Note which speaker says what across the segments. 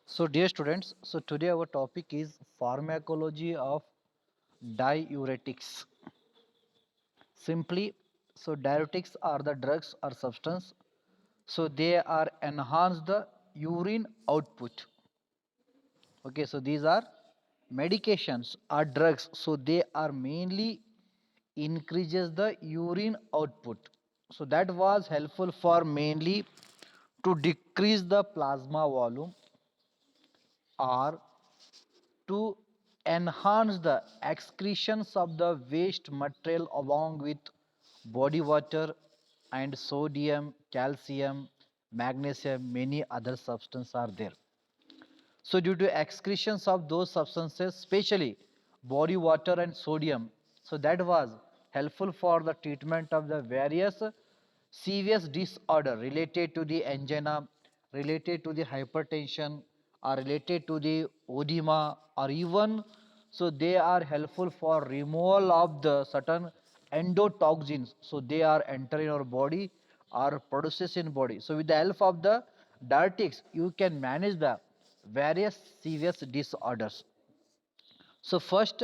Speaker 1: So, dear students, so today our topic is pharmacology of diuretics. Simply, so diuretics are the drugs or substance. So they are enhance the urine output. Okay, so these are medications or drugs. So they are mainly increases the urine output. So that was helpful for mainly to decrease the plasma volume or to enhance the excretions of the waste material along with body water and sodium, calcium, magnesium, many other substances are there. So due to excretions of those substances, especially body water and sodium, so that was helpful for the treatment of the various serious disorder related to the angina, related to the hypertension, or related to the edema, or even so they are helpful for removal of the certain endotoxins. So they are enter in our body or produces in body. So with the help of the diuretics, you can manage the various serious disorders. So first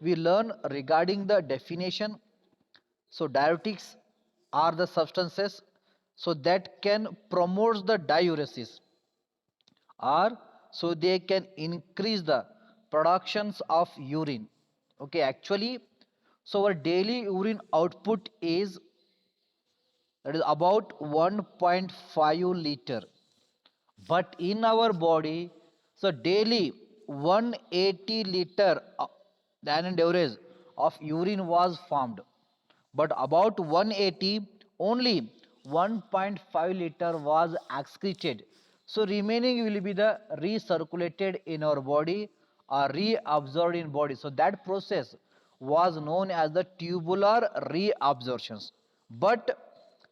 Speaker 1: we learn regarding the definition. So diuretics are the substances so that can promote the diuresis or so they can increase the productions of urine. Okay, actually, so our daily urine output is that is about 1.5 liter, but in our body, so daily 180 liter than an average of urine was formed, but about 180 only 1.5 liter was excreted. So remaining will be the recirculated in our body or reabsorbed in body. So that process was known as the tubular reabsorptions. But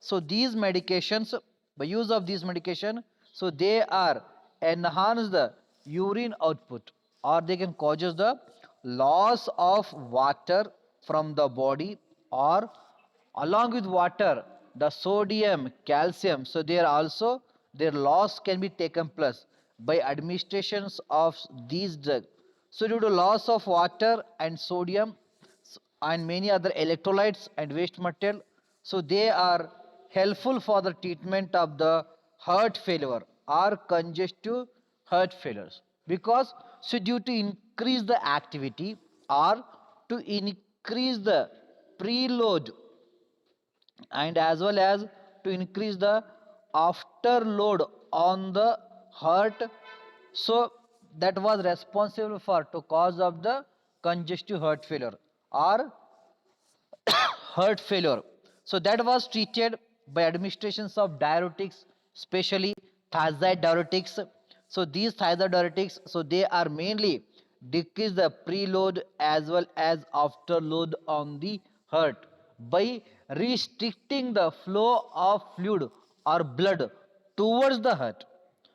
Speaker 1: so these medications, by use of these medication, so they are enhance the urine output or they can causes the loss of water from the body or along with water the sodium calcium, so there also their loss can be taken place by administrations of these drugs. So due to loss of water and sodium and many other electrolytes and waste material, so they are helpful for the treatment of the heart failure or congestive heart failures, because so due to increase the activity or to increase the preload and as well as to increase the afterload on the heart, so that was responsible for to cause of the congestive heart failure or heart failure. So that was treated by administrations of diuretics, especially thiazide diuretics. So these thiazide diuretics, so they are mainly decrease the preload as well as afterload on the heart by restricting the flow of fluid or blood towards the heart.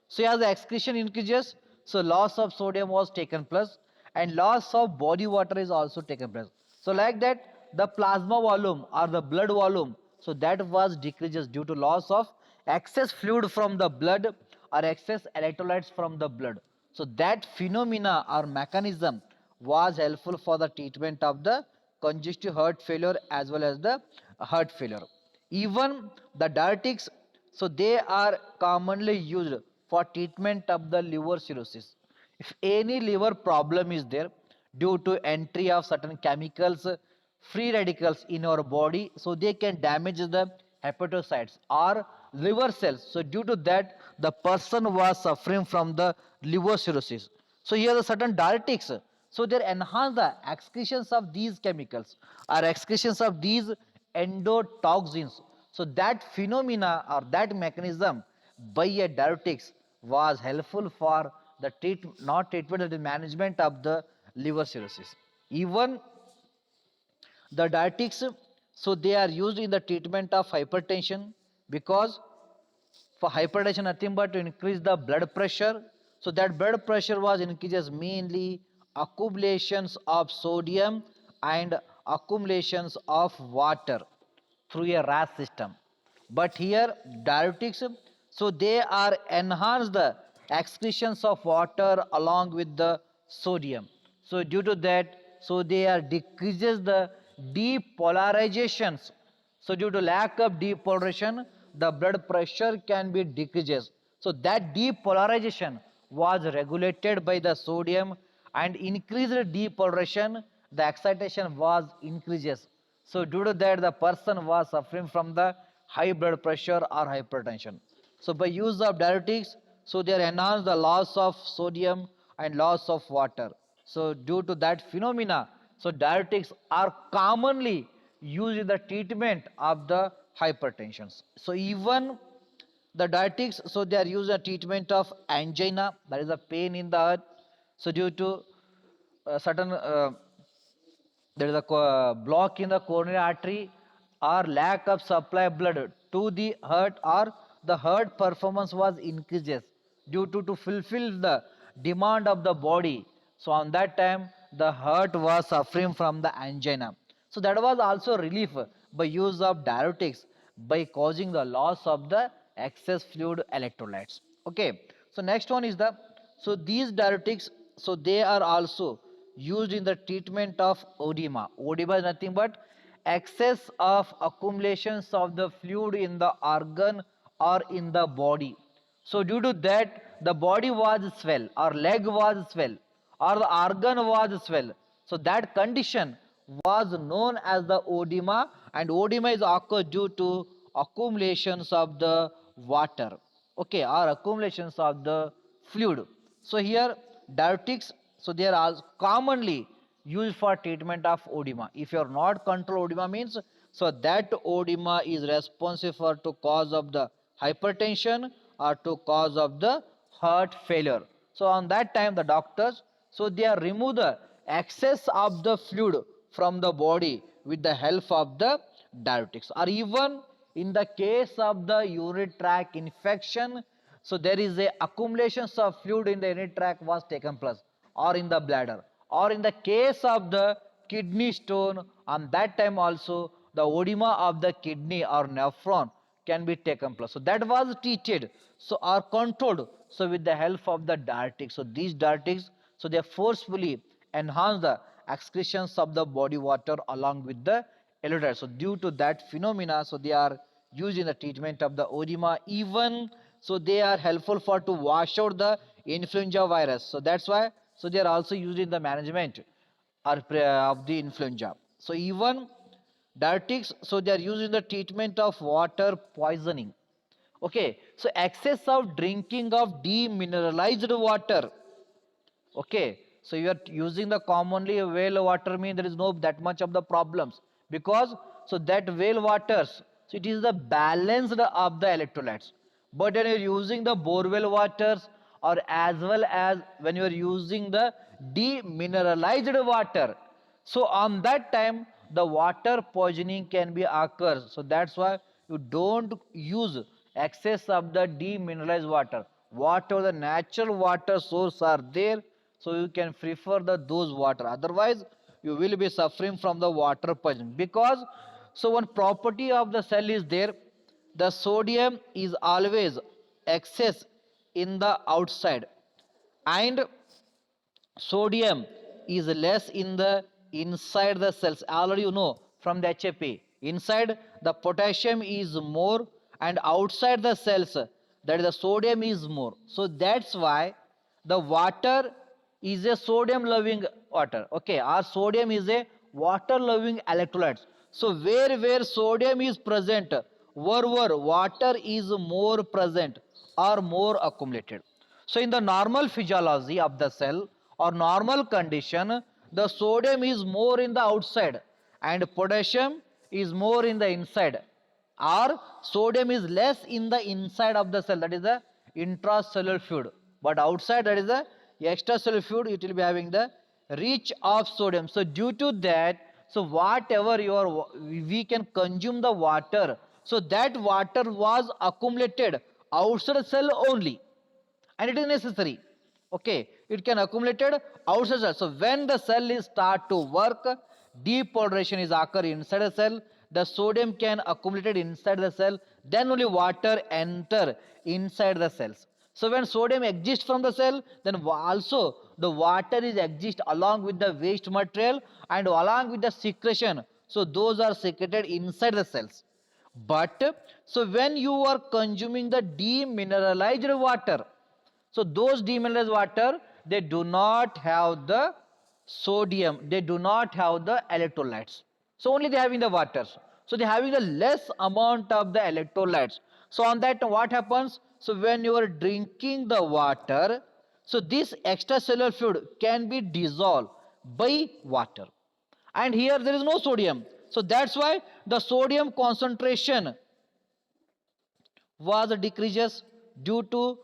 Speaker 1: So as the excretion increases, so loss of sodium was taken place and loss of body water is also taken place. So like that, the plasma volume or the blood volume, so that was decreases due to loss of excess fluid from the blood or excess electrolytes from the blood. So that phenomena or mechanism was helpful for the treatment of the congestive heart failure as well as the heart failure. Even the diuretics, so they are commonly used for treatment of the liver cirrhosis. If any liver problem is there due to entry of certain chemicals, free radicals in our body, so they can damage the hepatocytes or liver cells. So due to that, the person was suffering from the liver cirrhosis. So here are certain diuretics. So they enhance the excretions of these chemicals or excretions of these endotoxins. So that phenomena or that mechanism by a diuretics was helpful for the not treatment but the management of the liver cirrhosis. Even the diuretics, so they are used in the treatment of hypertension, because for hypertension nothing but to increase the blood pressure. So that blood pressure was increases mainly accumulations of sodium and accumulations of water through a RAS system. But here diuretics, so they are enhance the excretions of water along with the sodium. So due to that, so they are decreases the depolarizations. So due to lack of depolarization, the blood pressure can be decreases. So that depolarization was regulated by the sodium, and increased depolarization, the excitation was increases. So due to that, the person was suffering from the high blood pressure or hypertension. So by use of diuretics, so they enhance the loss of sodium and loss of water. So due to that phenomena, so diuretics are commonly used in the treatment of the hypertension. So even the diuretics, so they are used in treatment of angina, that is a pain in the heart. So due to certain there is a block in the coronary artery or lack of supply of blood to the heart, or the heart performance was increases due to fulfill the demand of the body. So on that time the heart was suffering from the angina. So that was also relief by use of diuretics by causing the loss of the excess fluid electrolytes. Okay, so next one is the, so these diuretics, so they are also used in the treatment of edema. Edema is nothing but excess of accumulations of the fluid in the organ or in the body. So due to that, the body was swell, or leg was swell, or the organ was swell. So that condition was known as the edema, and edema is occurred due to accumulations of the water, okay, or accumulations of the fluid. So here diuretics, so they are commonly used for treatment of edema. If you are not control edema means, so that edema is responsible for to cause of the hypertension or to cause of the heart failure. So on that time the doctors, so they are remove the excess of the fluid from the body with the help of the diuretics. Or even in the case of the urinary tract infection, so there is a accumulations of fluid in the urinary tract was taken place, or in the bladder, or in the case of the kidney stone, on that time also the edema of the kidney or nephron can be taken place. So that was treated, so are controlled, so with the help of the diuretics. So these diuretics, so they forcefully enhance the excretions of the body water along with the electrolytes. So due to that phenomena, so they are used in the treatment of the edema. Even so they are helpful for to wash out the influenza virus. So that's why, so they are also used in the management of the influenza. So even diuretics, so they are used in the treatment of water poisoning. Okay, so excess of drinking of demineralized water. Okay, so you are using the commonly well water, mean there is no that much of the problems, because so that well waters, so it is the balanced of the electrolytes. But when you are using the borewell waters, or as well as when you are using the demineralized water, so on that time the water poisoning can be occurs. So that's why you don't use excess of the demineralized water. Whatever the natural water source are there, so you can prefer the those water. Otherwise you will be suffering from the water poisoning, because so one property of the cell is there, the sodium is always excess in the outside, and sodium is less in the inside the cells. Already you know from the HFA. Inside the potassium is more, and outside the cells that is the sodium is more. So that's why the water is a sodium loving water. Okay, our sodium is a water loving electrolytes. So where sodium is present, where water is more present or more accumulated. So in the normal physiology of the cell or normal condition, the sodium is more in the outside and potassium is more in the inside, or sodium is less in the inside of the cell, that is the intracellular fluid, but outside, that is the extracellular fluid, it will be having the rich of sodium. So due to that, so whatever your we can consume the water, so that water was accumulated outside the cell only, and it is necessary. Okay, it can accumulated outside cell. So when the cell is start to work, depolarization is occur inside the cell, the sodium can accumulated inside the cell, then only water enter inside the cells. So when sodium exists from the cell, then also the water is exist along with the waste material and along with the secretion. So those are secreted inside the cells. But so when you are consuming the demineralized water, so those demineralized water, they do not have the sodium, they do not have the electrolytes. So only they having the water. So they having the less amount of the electrolytes. So on that what happens? So when you are drinking the water, so this extracellular fluid can be dissolved by water. And here there is no sodium. So that's why the sodium concentration was decreases due to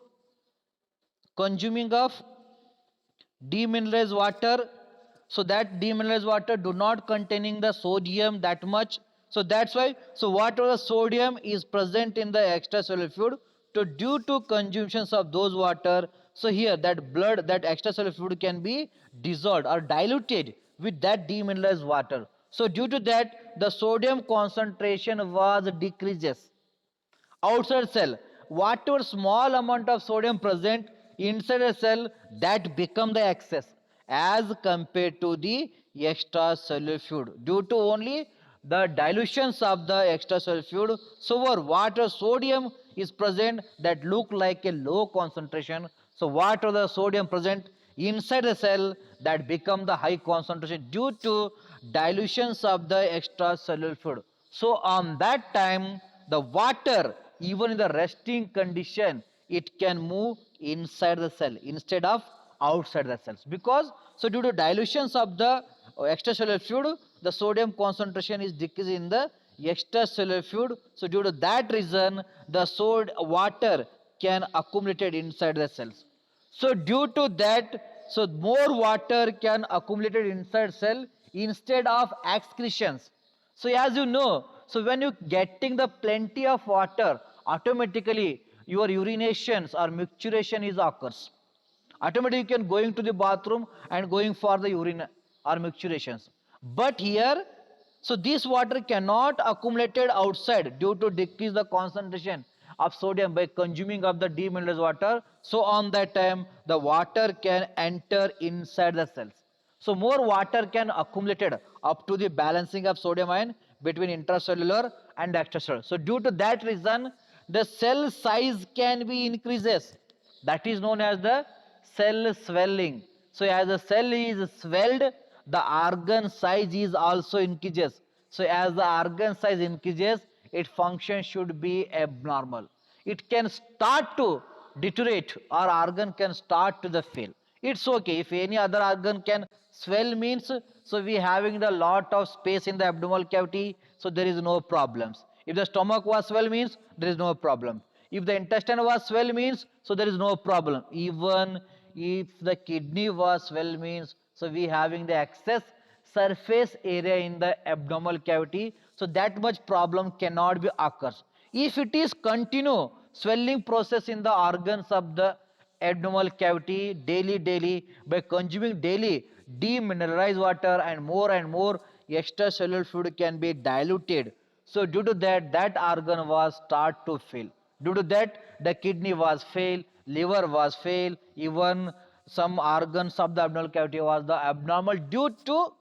Speaker 1: consuming of demineralized water. So that demineralized water do not containing the sodium that much. So that's why, so whatever the sodium is present in the extracellular fluid, to due to consumptions of those water, so here that blood, that extracellular fluid can be dissolved or diluted with that demineralized water. So due to that the sodium concentration was decreases outside cell. Whatever small amount of sodium present inside a cell, that become the excess as compared to the extracellular fluid due to only the dilutions of the extracellular fluid. So where water sodium is present, that look like a low concentration. So what are the sodium present inside the cell, that become the high concentration due to dilutions of the extracellular fluid. So on that time the water, even in the resting condition, it can move inside the cell instead of outside the cells, because so due to dilutions of the extracellular fluid, the sodium concentration is decreased in the extracellular fluid. So due to that reason the water can accumulated inside the cells. So due to that, so more water can accumulated inside cell instead of excretions. So as you know, so when you getting the plenty of water, automatically your urinations or micturition is occurs. Automatically you can going to the bathroom and going for the urine or micturations. But here, so this water cannot accumulated outside due to decrease the concentration of sodium by consuming of the demineralized water. So on that time the water can enter inside the cells. So more water can accumulated up to the balancing of sodium ion between intracellular and extracellular. So due to that reason the cell size can be increases. That is known as the cell swelling. So as the cell is swelled, the organ size is also increases. So as the organ size increases, its function should be abnormal. It can start to deteriorate or organ can start to the fail. It's okay if any other organ can swell means, so we having the lot of space in the abdominal cavity, so there is no problems. If the stomach was swell means there is no problem. If the intestine was swell means, so there is no problem. Even if the kidney was swell means, so we having the excess surface area in the abdominal cavity, so that much problem cannot be occurs. If it is continue swelling process in the organs of the abdominal cavity daily by consuming daily demineralized water and more extracellular fluid can be diluted. So due to that, that organ was start to fail. Due to that, the kidney was fail, liver was fail, even some organs of the abdominal cavity was the abnormal due to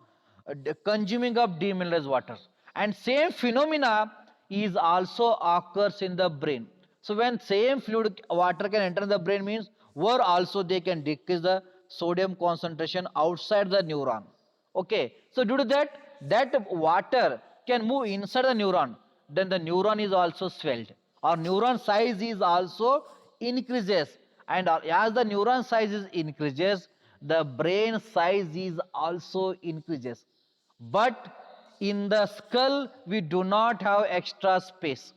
Speaker 1: consuming of demineralized water. And same phenomena is also occurs in the brain. So when same fluid water can enter the brain means where also they can decrease the sodium concentration outside the neuron. Okay, so due to that, that water can move inside the neuron, then the neuron is also swelled. Our neuron size is also increases, and as the neuron size is increases, the brain size is also increases. But in the skull, we do not have extra space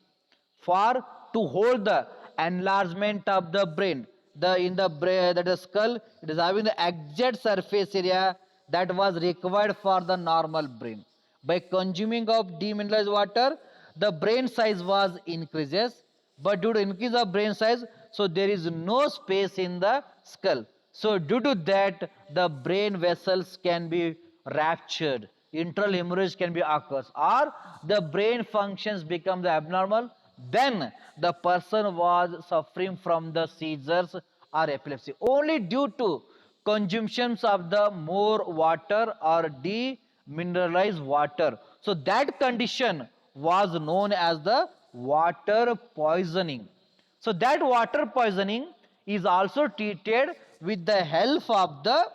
Speaker 1: for to hold the enlargement of the brain. The in the brain, that is skull, it is having the exact surface area that was required for the normal brain. By consuming of demineralized water, the brain size was increases, but due to increase of brain size, so there is no space in the skull. So due to that, the brain vessels can be ruptured, internal hemorrhage can be occurs, or the brain functions become the abnormal, then the person was suffering from the seizures or epilepsy only due to consumptions of the more water or demineralized water. So that condition was known as the water poisoning. So that water poisoning is also treated with the help of the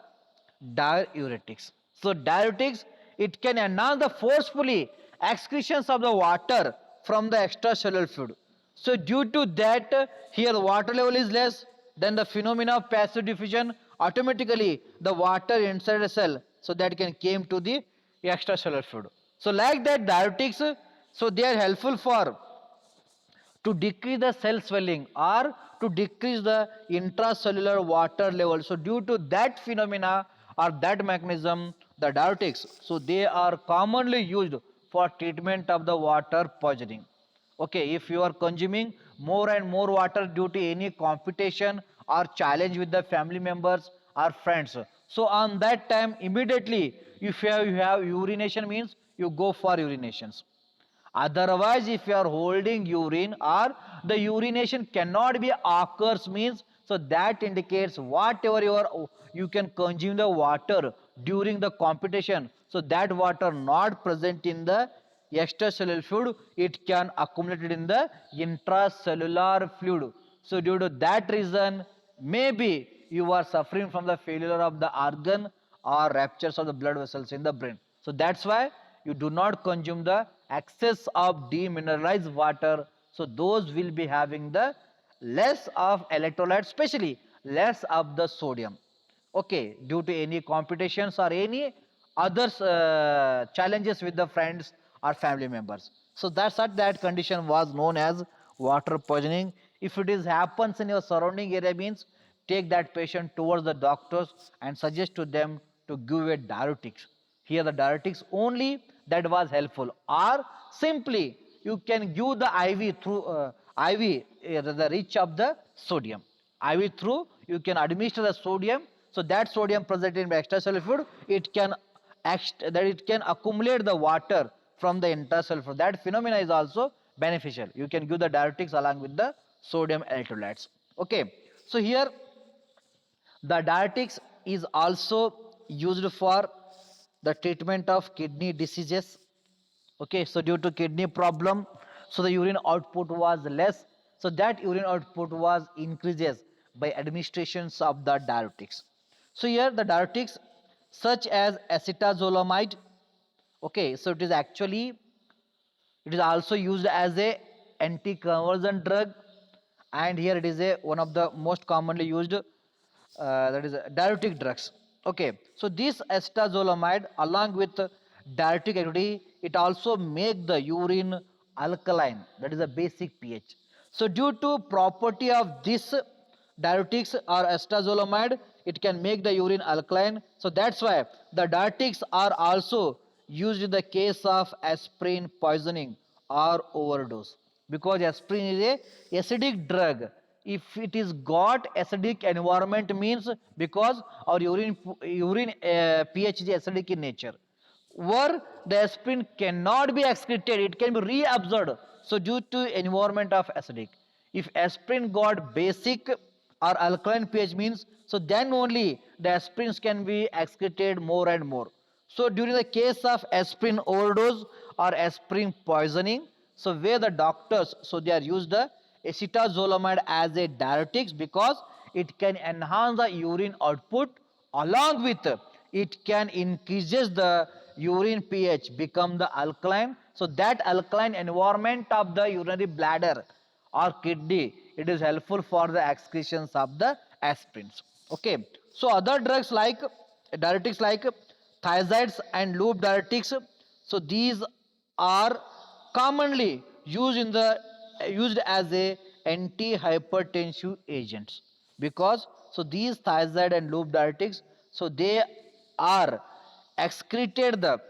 Speaker 1: diuretics. So diuretics, it can enhance the forcefully excretions of the water from the extracellular fluid. So due to that, here the water level is less, then the phenomena of passive diffusion, automatically the water inside the cell, so that can came to the extracellular fluid. So like that diuretics, so they are helpful for to decrease the cell swelling or to decrease the intracellular water level. So due to that phenomena or that mechanism, the diuretics, so they are commonly used for treatment of the water poisoning. Okay, if you are consuming more and more water due to any competition or challenge with the family members or friends, so on that time immediately if you have urination means you go for urinations. Otherwise, if you are holding urine or the urination cannot be occurs means, so that indicates whatever you can consume the water during the competition. So that water not present in the extracellular fluid, it can accumulate in the intracellular fluid. So due to that reason, maybe you are suffering from the failure of the organ or ruptures of the blood vessels in the brain. So that's why you do not consume the excess of demineralized water. So those will be having the less of electrolytes, especially less of the sodium. Okay, due to any competitions or any other challenges with the friends or family members. So that's what that condition was known as water poisoning. If it is happens in your surrounding area means take that patient towards the doctors and suggest to them to give a diuretics. Here the diuretics only that was helpful, or simply you can give the IV through IV the reach of the sodium. IV through you can administer the sodium, so that sodium present in extracellular fluid it can that it can accumulate the water from the intracellular fluid. That phenomena is also beneficial. You can give the diuretics along with the sodium electrolytes. Okay, so here the diuretics is also used for the treatment of kidney diseases. Okay, so due to kidney problem, so the urine output was less, so that urine output was increases by administrations of the diuretics. So here the diuretics such as acetazolamide, okay, so it is also used as a anti-conversion drug, and here it is a one of the most commonly used that is diuretic drugs. Okay, so this acetazolamide along with diuretic activity, it also make the urine alkaline, that is a basic pH. So due to property of this diuretics or acetazolamide, it can make the urine alkaline. So that's why the diuretics are also used in the case of aspirin poisoning or overdose, because aspirin is a acidic drug. If it is got acidic environment means because our urine pH is acidic in nature, where the aspirin cannot be excreted, it can be reabsorbed. So due to environment of acidic, if aspirin got basic or alkaline pH means, so then only the aspirins can be excreted more and more. So during the case of aspirin overdose or aspirin poisoning, so where the doctors, so they are used the acetazolamide as a diuretics because it can enhance the urine output, along with it can increases the urine pH become the alkaline. So that alkaline environment of the urinary bladder or kidney, it is helpful for the excretions of the aspirins. Okay, so other drugs like diuretics like thiazides and loop diuretics, so these are commonly used as a antihypertensive agents, because so these thiazide and loop diuretics, so they are excreted the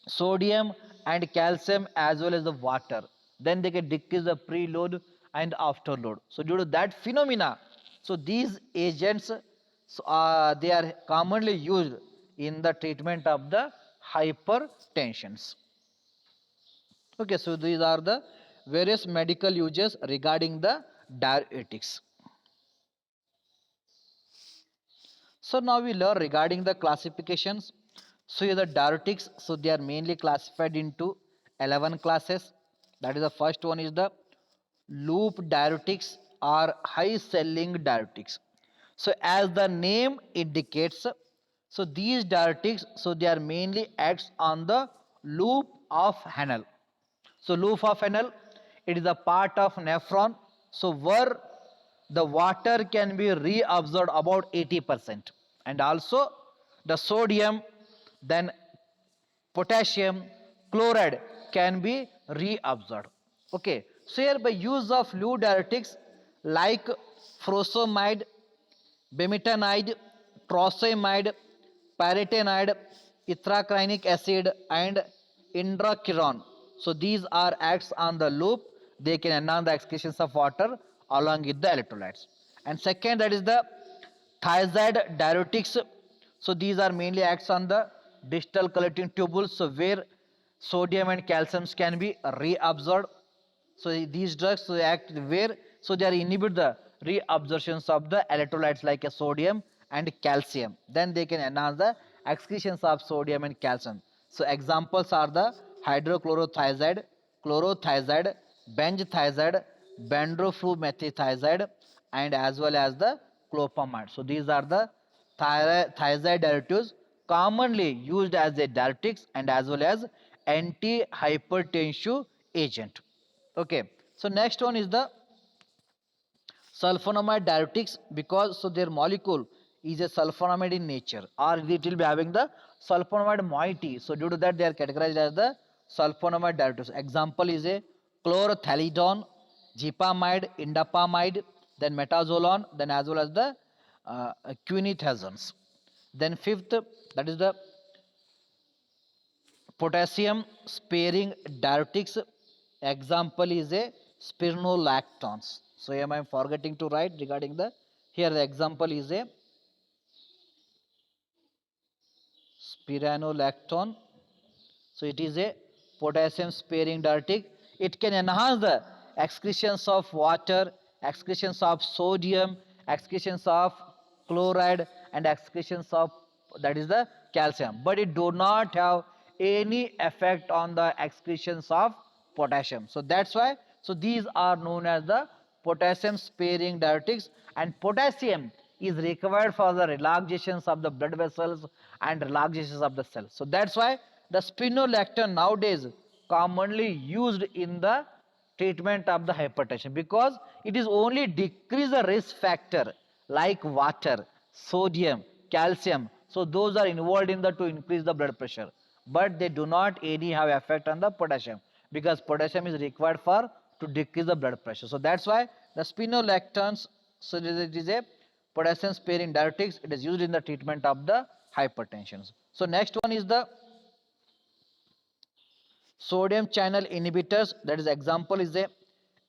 Speaker 1: sodium and calcium as well as the water, then they can decrease the preload and afterload. So due to that phenomena, so these agents, so, they are commonly used in the treatment of the hypertensions. Okay, so these are the various medical uses regarding the diuretics. So now we learn regarding the classifications. So here the diuretics, so they are mainly classified into 11 classes. That is, the first one is the loop diuretics or high selling diuretics. So as the name indicates, so these diuretics, so they are mainly acts on the loop of Henle. So loop of Henle, it is a part of nephron. So where the water can be reabsorbed about 80%, and also the sodium, then potassium, chloride can be reabsorbed. Okay, so here by use of loop diuretics like furosemide, bemetanide, trosemide, pyretenide, ethracrinic acid, and indraquiron. So these are acts on the loop. They can enhance the excretions of water along with the electrolytes. And second, that is the thiazide diuretics. So these are mainly acts on the distal collecting tubules, so where sodium and calciums can be reabsorbed. So these drugs act where, so they are inhibit the reabsorptions of the electrolytes like a sodium and calcium. Then they can enhance the excretions of sodium and calcium. So examples are the hydrochlorothiazide, chlorothiazide, benzethiazide, bendroflumethiazide, and as well as the clopamide. So these are the thiazide diuretics commonly used as a diuretics and as well as anti-hypertensive agent. Okay, so next one is the sulfonamide diuretics, because so their molecule is a sulfonamide in nature, or it will be having the sulfonamide moiety. So due to that they are categorized as the sulfonamide diuretics. Example is a chlorothalidone, gipamide, indapamide, then metazolone, then as well as the quinithazones. Then fifth, that is the potassium sparing diuretics. Example is a spironolactone. So am I forgetting to write regarding the, here the example is a spironolactone. So it is a potassium sparing diuretic. It can enhance the excretions of water, excretions of sodium, excretions of chloride, and excretions of, that is the calcium. But it do not have any effect on the excretions of potassium. So that's why, so these are known as the potassium sparing diuretics, and potassium is required for the relaxations of the blood vessels and relaxations of the cells. So that's why the spironolactone nowadays commonly used in the treatment of the hypertension, because it is only decrease the risk factor like water, sodium, calcium. So those are involved in the to increase the blood pressure, but they do not any have effect on the potassium, because potassium is required for to decrease the blood pressure. So that's why the spironolactones, so it is a potassium sparing diuretics. It is used in the treatment of the hypertension. So next one is the sodium channel inhibitors. That is example is a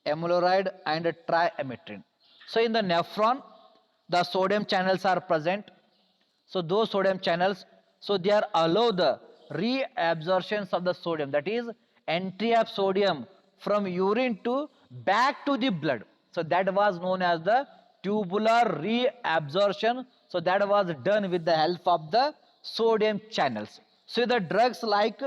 Speaker 1: amiloride and a trimetrin. So in the nephron, the sodium channels are present. So those sodium channels, so they are allow the reabsorptions of the sodium, that is entry of sodium from urine to back to the blood. So that was known as the tubular reabsorption. So that was done with the help of the sodium channels. So the drugs like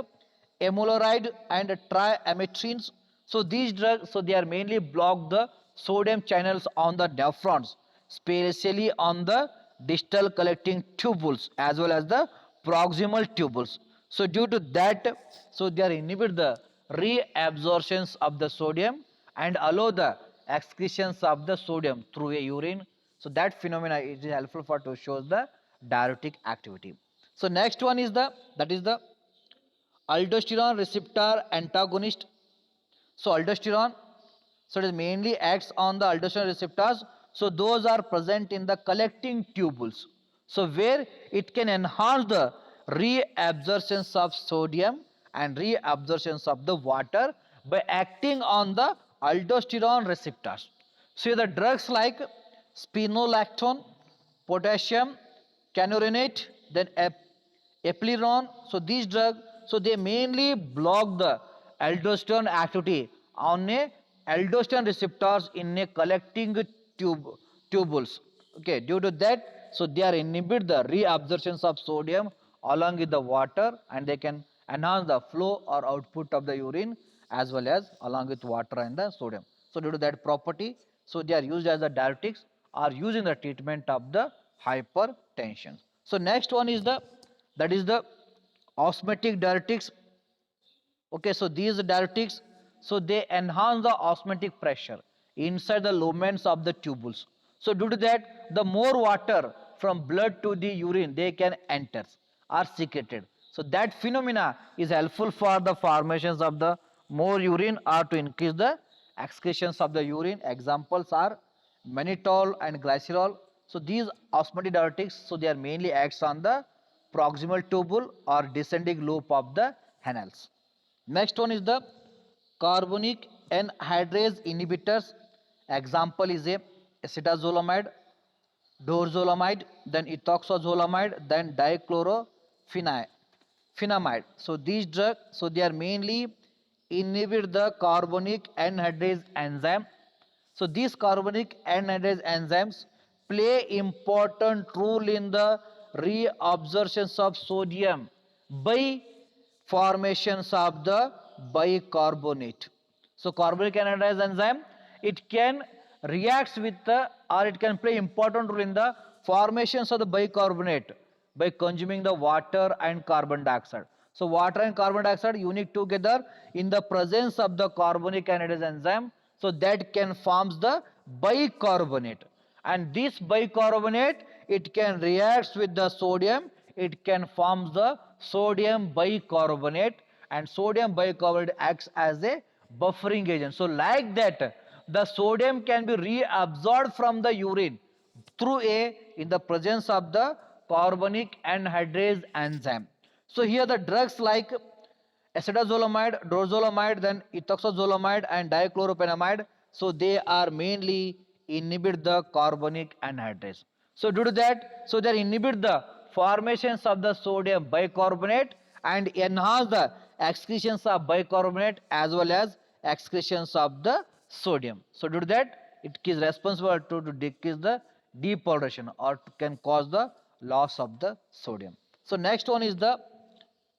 Speaker 1: amiloride and trimetrines, so these drugs, so they are mainly block the sodium channels on the nephrons, especially on the distal collecting tubules as well as the proximal tubules. So due to that, so they are inhibit the reabsorptions of the sodium and allow the excretions of the sodium through a urine. So that phenomena is helpful for to show the diuretic activity. So next one is the, that is the aldosterone receptor antagonist. So aldosterone, so it is mainly acts on the aldosterone receptors. So those are present in the collecting tubules. So where it can enhance the reabsorptions of sodium and reabsorptions of the water by acting on the aldosterone receptors. So the drugs like spironolactone, potassium canorinate, then eplerenone. So these drugs, so they mainly block the aldosterone activity on a aldosterone receptors in a collecting tube tubules. Okay, due to that, so they are inhibit the reabsorption of sodium along with the water, and they can enhance the flow or output of the urine as well as along with water and the sodium. So due to that property, so they are used as the diuretics, are used in the treatment of the hypertension. So next one is the, that is the osmotic diuretics. Okay, so these diuretics, so they enhance the osmotic pressure inside the lumens of the tubules. So due to that, the more water from blood to the urine they can enter are secreted. So that phenomena is helpful for the formations of the more urine or to increase the excretions of the urine. Examples are mannitol and glycerol. So these osmotic diuretics, so they are mainly acts on the proximal tubule or descending loop of the canals. Next one is the carbonic anhydrase inhibitors. Example is a acetazolamide, dorzolamide, then ethoxazolamide, then dichloropheniramide. So these drugs, so they are mainly inhibit the carbonic anhydrase enzyme. So these carbonic anhydrase enzymes play important role in the reabsorption of sodium by formations of the bicarbonate. So carbonic anhydrase enzyme, it can reacts with the, or it can play important role in the formations of the bicarbonate by consuming the water and carbon dioxide. So water and carbon dioxide unique together in the presence of the carbonic anhydrase enzyme, so that can forms the bicarbonate, and this bicarbonate, it can reacts with the sodium, it can forms the sodium bicarbonate, and sodium bicarbonate acts as a buffering agent. So like that, the sodium can be reabsorbed from the urine through a, in the presence of the carbonic anhydrase enzyme. So here the drugs like acetazolamide, dorzolamide, then ethoxazolamide and dichlorophenamide, so they are mainly inhibit the carbonic anhydrase. So due to that, so they inhibit the formations of the sodium bicarbonate and enhance the excretions of bicarbonate as well as excretions of the sodium. So due to that, it is responsible to decrease the depolarization or can cause the loss of the sodium. So next one is the,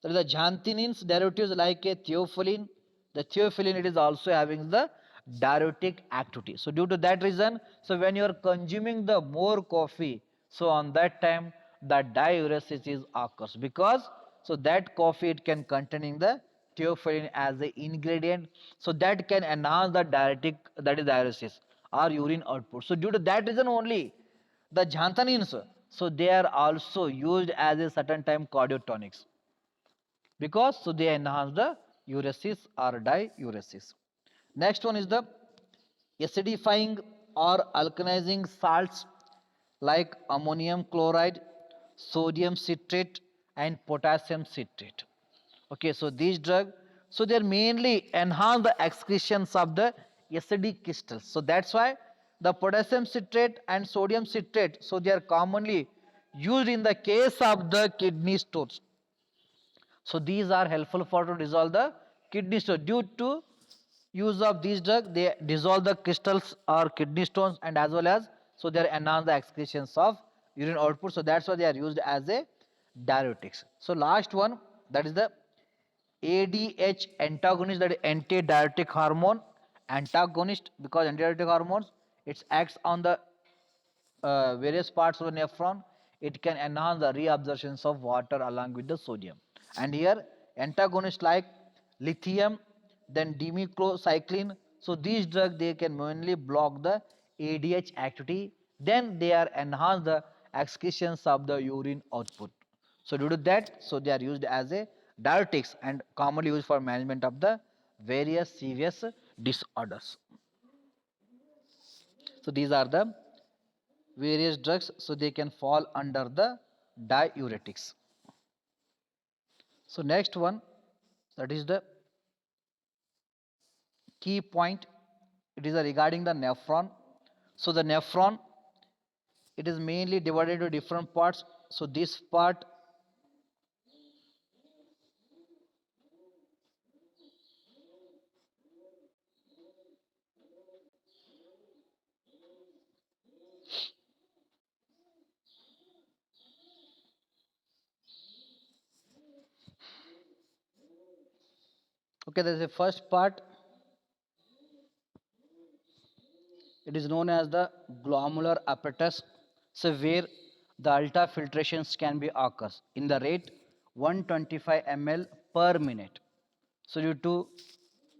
Speaker 1: that is the xanthines derivatives like a theophylline. The theophylline, it is also having the diuretic activity. So due to that reason, so when you are consuming the more coffee, so on that time the diuresis is occurs, because so that coffee it can containing the theophylline as the ingredient, so that can enhance the diuretic, that is diuresis or urine output. So due to that reason only the xanthines, so they are also used as a certain time cardiotonics, because so they enhance the uresis or diuresis. Next one is the acidifying or alkalizing salts like ammonium chloride, sodium citrate and potassium citrate. Okay, so these drugs, so they mainly enhance the excretions of the acidic crystals. So that's why the potassium citrate and sodium citrate, so they are commonly used in the case of the kidney stones. So these are helpful for to dissolve the kidney stone. Due to use of these drugs, they dissolve the crystals or kidney stones, and as well as so they enhance the excretions of urine output. So that's why they are used as a diuretics. So last one, that is the ADH antagonist, that is anti-diuretic hormone antagonist, because anti-diuretic hormones, it acts on the various parts of the nephron. It can enhance the reabsorption of water along with the sodium. And here antagonists like lithium, then demeclocycline. So these drugs, they can mainly block the ADH activity. Then they are enhance the excretions of the urine output. So due to that, so they are used as a diuretics and commonly used for management of the various serious disorders. So these are the various drugs, so they can fall under the diuretics. So next one, that is the key point, it is regarding the nephron. So the nephron, it is mainly divided into different parts. So this part, Okay, there is a first part. It is known as the glomerular apparatus, so where the ultrafiltrations can be occurs in the rate 125 ml per minute. So due to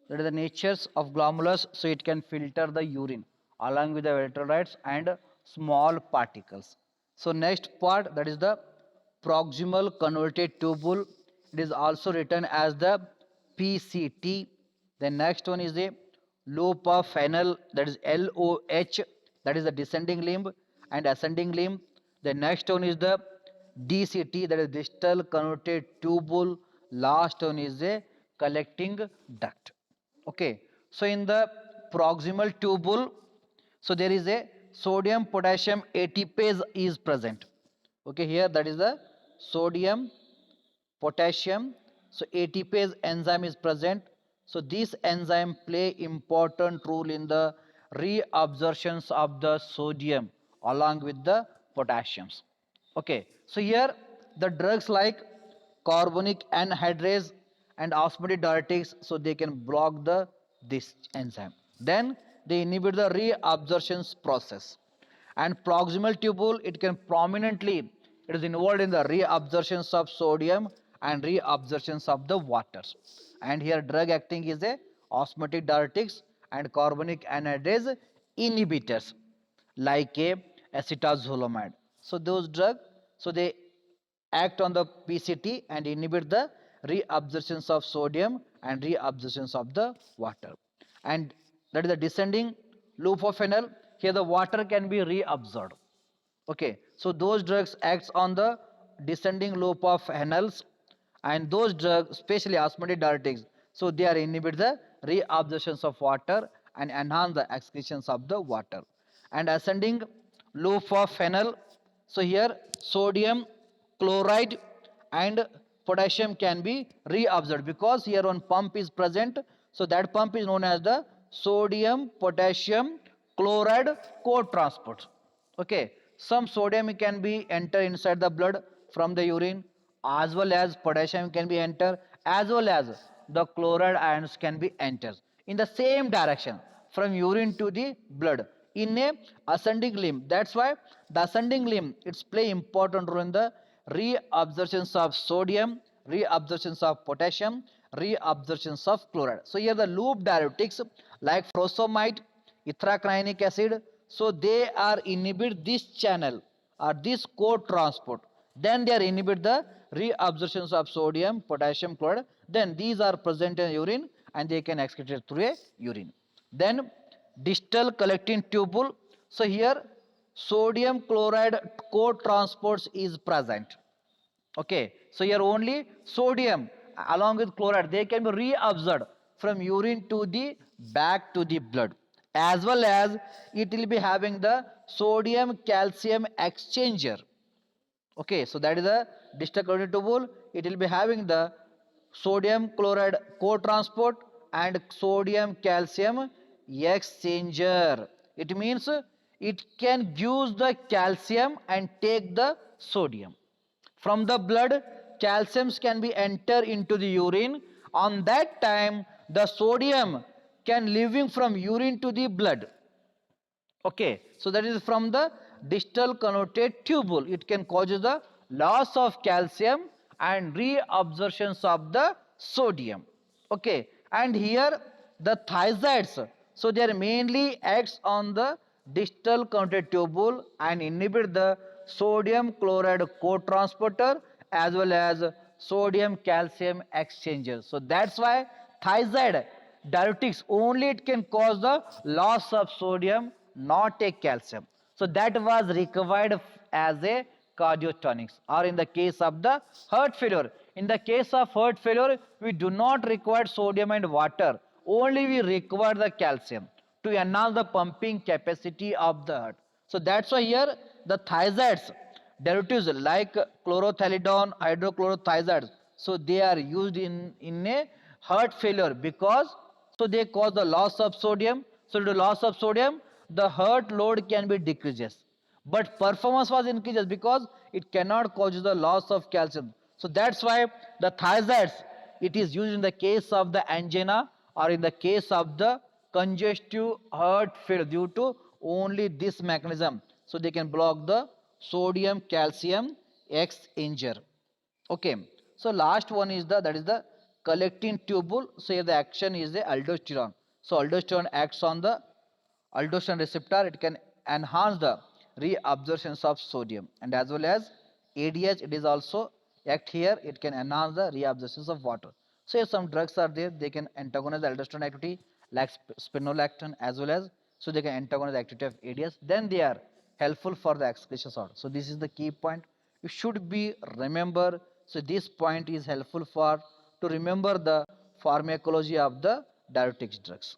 Speaker 1: that is the natures of glomerulus, so it can filter the urine along with the electrolytes and small particles. So next part, that is the proximal convoluted tubule. It is also written as the PCT. The next one is the loop of Fresnel, that is LOH, that is the descending limb and ascending limb. The next one is the DCT, that is distal convoluted tubule. Last one is a collecting duct. Okay, so in the proximal tubule, so there is a sodium potassium ATPase is present. Okay, here that is the sodium potassium, so ATPase enzyme is present. So this enzyme play important role in the reabsorptions of the sodium along with the potassiums. Okay, so here the drugs like carbonic anhydrase and osmotic diuretics, so they can block the this enzyme. Then they inhibit the reabsorption process. And proximal tubule, it can prominently, it is involved in the reabsorptions of sodium and reabsorptions of the waters. And here drug acting is a osmotic diuretics and carbonic anhydrase inhibitors like a acetazolamide. So those drugs, so they act on the PCT and inhibit the reabsorptions of sodium and reabsorptions of the water. And that is the descending loop of phenol. Here the water can be reabsorbed. Okay, so those drugs acts on the descending loop of phenols, and those drugs, especially osmotic diuretics, so they are inhibit the reabsorptions of water and enhance the excretions of the water. And ascending loop of phenol, so here sodium chloride and potassium can be reabsorbed because here one pump is present, so that pump is known as the sodium potassium chloride co-transport. Okay, some sodium can be enter inside the blood from the urine, as well as potassium can be enter, as well as the chloride ions can be enter in the same direction from urine to the blood in a ascending limb. That's why the ascending limb, it's play important role in the reabsorptions of sodium, reabsorptions of potassium, reabsorptions of chloride. So here the loop diuretics like furosemide, ethacranic acid, so they are inhibit this channel or this co-transport. Then they are inhibit the reabsorptions of sodium, potassium, chloride. Then these are present in urine and they can excrete it through a urine. Then distal collecting tubule. So here sodium chloride co-transports is present. Okay, so here only sodium along with chloride, they can be reabsorbed from urine to the back to the blood, as well as it will be having the sodium calcium exchanger. Okay, so that is a distal collecting tubule. It will be having the sodium chloride co-transport and sodium calcium exchanger. It means it can use the calcium and take the sodium. From the blood, calciums can be enter into the urine. On that time, the sodium can living from urine to the blood. Okay, so that is from the distal convoluted tubule. It can cause the loss of calcium and reabsorptions of the sodium. Okay, and here the thiazides, so they are mainly acts on the distal convoluted tubule and inhibit the sodium chloride co-transporter as well as sodium calcium exchanger. So that's why thiazide diuretics only it can cause the loss of sodium, not a calcium. So that was required as a cardiotonics, or in the case of the heart failure. In the case of heart failure, we do not require sodium and water, only we require the calcium to enhance the pumping capacity of the heart. So that's why here the thiazides derivatives like chlorothalidone, hydrochlorothiazides, so they are used in a heart failure because so they cause the loss of sodium. So due to loss of sodium, the heart load can be decreases, but performance was increases because it cannot cause the loss of calcium. So that's why the thiazides it is used in the case of the angina or in the case of the congestive heart failure due to only this mechanism. So they can block the sodium calcium exchange. Okay, so last one is the, that is the collecting tubule. So here the action is the aldosterone. So aldosterone acts on the aldosterone receptor. It can enhance the reabsorption of sodium, and as well as ADH, it is also act here. It can enhance the reabsorption of water. So here some drugs are there. They can antagonize the aldosterone activity like spironolactone, as well as, so they can antagonize the activity of ADH. Then they are helpful for the excretion sort. So this is the key point. You should be remember. So this point is helpful for to remember the pharmacology of the diuretics drugs.